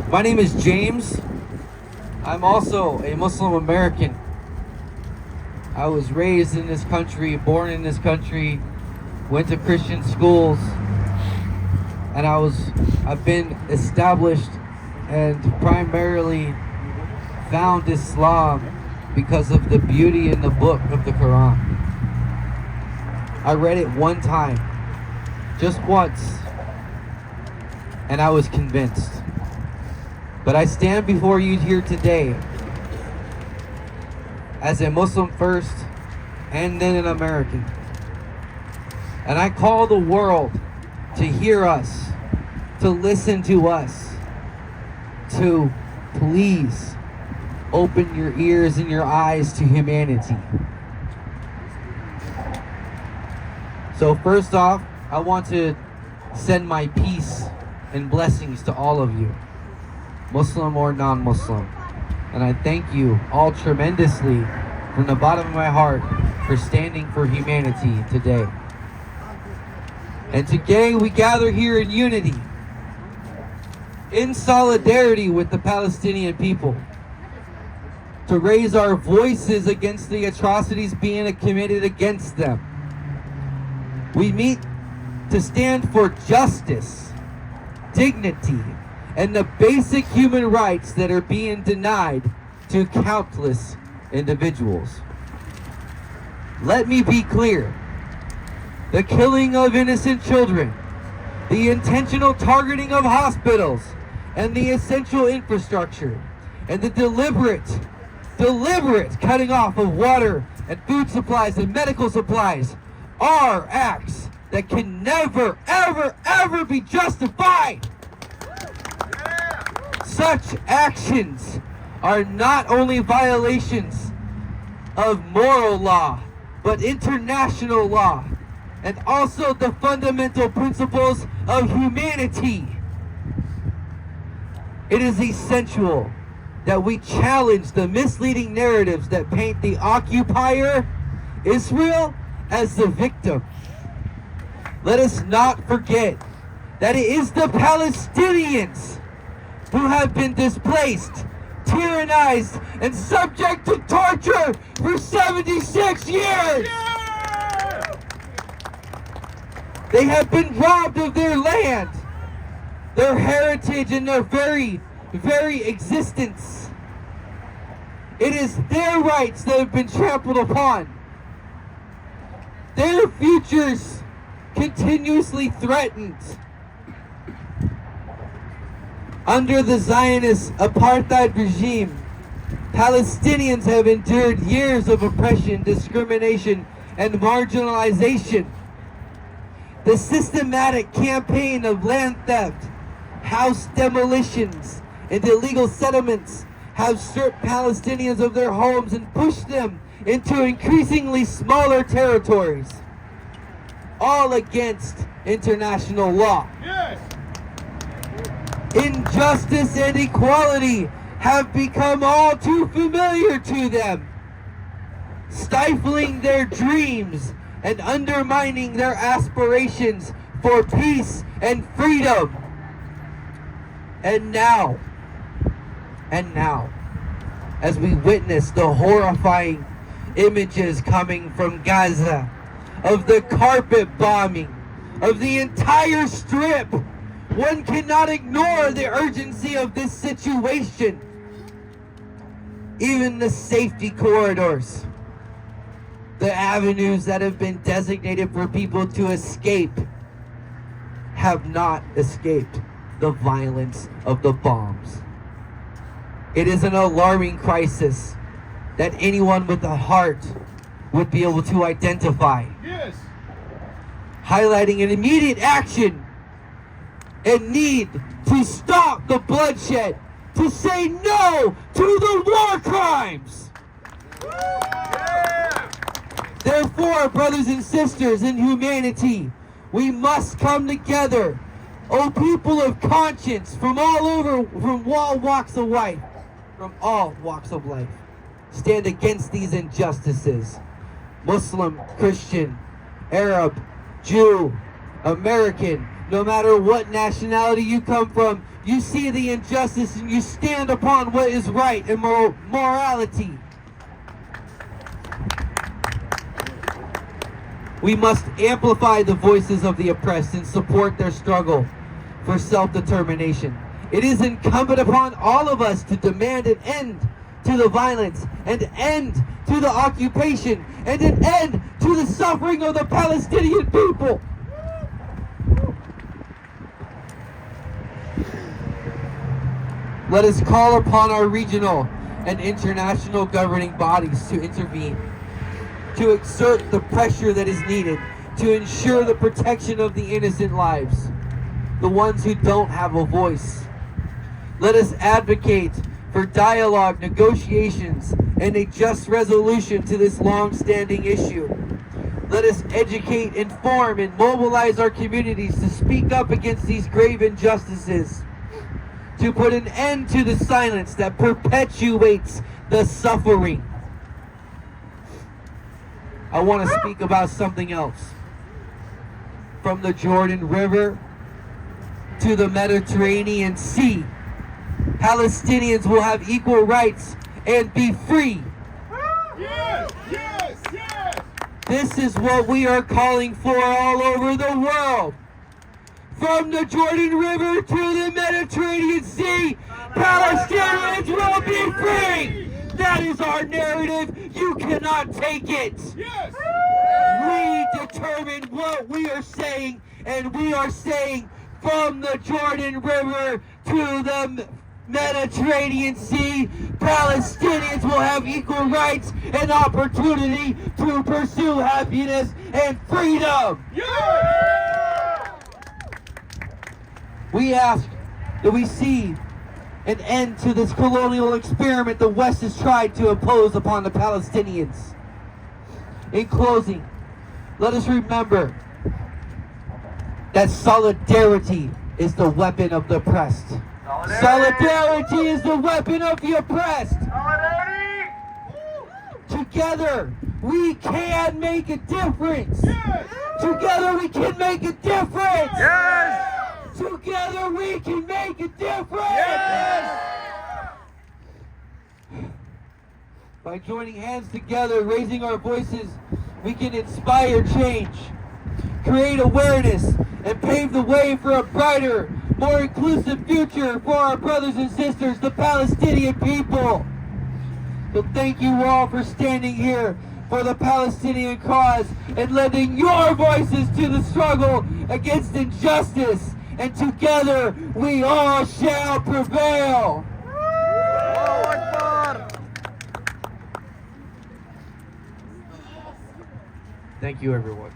My name is James. I'm also a Muslim American. I was raised in this country, born in this country, went to Christian schools, and I've been established and primarily found Islam because of the beauty in the book of the Quran. I read it one time, just once, and I was convinced. But I stand before you here today as a Muslim first and then an American. And I call the world to hear us, to listen to us, to please open your ears and your eyes to humanity. So first off, I want to send my peace and blessings to all of you, Muslim or non-Muslim. And I thank you all tremendously from the bottom of my heart for standing for humanity today. And today we gather here in unity, in solidarity with the Palestinian people, to raise our voices against the atrocities being committed against them. We meet to stand for justice, dignity, and the basic human rights that are being denied to countless individuals. Let me be clear. The killing of innocent children, the intentional targeting of hospitals and the essential infrastructure, and the deliberate cutting off of water and food supplies and medical supplies are acts that can never, ever, ever be justified. Such actions are not only violations of moral law, but international law, and also the fundamental principles of humanity. It is essential that we challenge the misleading narratives that paint the occupier, Israel, as the victim. Let us not forget that it is the Palestinians who have been displaced, tyrannized, and subject to torture for 76 years. They have been robbed of their land, their heritage, and their very, very existence. It is their rights that have been trampled upon. Their futures continuously threatened. Under the Zionist apartheid regime, Palestinians have endured years of oppression, discrimination, and marginalization. The systematic campaign of land theft, house demolitions, and illegal settlements have stripped Palestinians of their homes and pushed them into increasingly smaller territories, all against international law. Yes. Injustice and equality have become all too familiar to them, stifling their dreams and undermining their aspirations for peace and freedom. And now, as we witness the horrifying images coming from Gaza, of the carpet bombing, of the entire strip, one cannot ignore the urgency of this situation. Even the safety corridors, the avenues that have been designated for people to escape, have not escaped the violence of the bombs. It is an alarming crisis that anyone with a heart would be able to identify. Yes. Highlighting an immediate action and need to stop the bloodshed, to say no to the war crimes. Yeah. Therefore, brothers and sisters in humanity, we must come together, O people of conscience from all over, from all walks of life, stand against these injustices. Muslim, Christian, Arab, Jew, American, No matter what nationality you come from, you see the injustice and you stand upon what is right and morality. We must amplify the voices of the oppressed and support their struggle for self-determination. It is incumbent upon all of us to demand an end to the violence, an end to the occupation, and an end to the suffering of the Palestinian people. Let us call upon our regional and international governing bodies to intervene, to exert the pressure that is needed to ensure the protection of the innocent lives, the ones who don't have a voice. Let us advocate for dialogue, negotiations, and a just resolution to this long-standing issue. Let us educate, inform, and mobilize our communities to speak up against these grave injustices, to put an end to the silence that perpetuates the suffering. I want to speak about something else. From the Jordan River to the Mediterranean Sea, Palestinians will have equal rights and be free. Yes, yes, yes. This is what we are calling for all over the world. From the Jordan River to the Mediterranean Sea, Palestinians will be free. That is our narrative. You cannot take it. Yes. We determine what we are saying, and we are saying from the Jordan River to the Mediterranean Sea, Palestinians will have equal rights and opportunity to pursue happiness and freedom. Yes. We ask that we see an end to this colonial experiment the West has tried to impose upon the Palestinians. In closing, let us remember that solidarity is the weapon of the oppressed. Solidarity is the weapon of the oppressed. Solidarity. Together, we can make a difference. Yes. Together, we can make a difference. Yes. Together, we can make a difference. Yes. By joining hands together, raising our voices, we can inspire change, create awareness, and pave the way for a brighter, more inclusive future for our brothers and sisters, the Palestinian people. So thank you all for standing here for the Palestinian cause and lending your voices to the struggle against injustice. And together we all shall prevail. Thank you, everyone.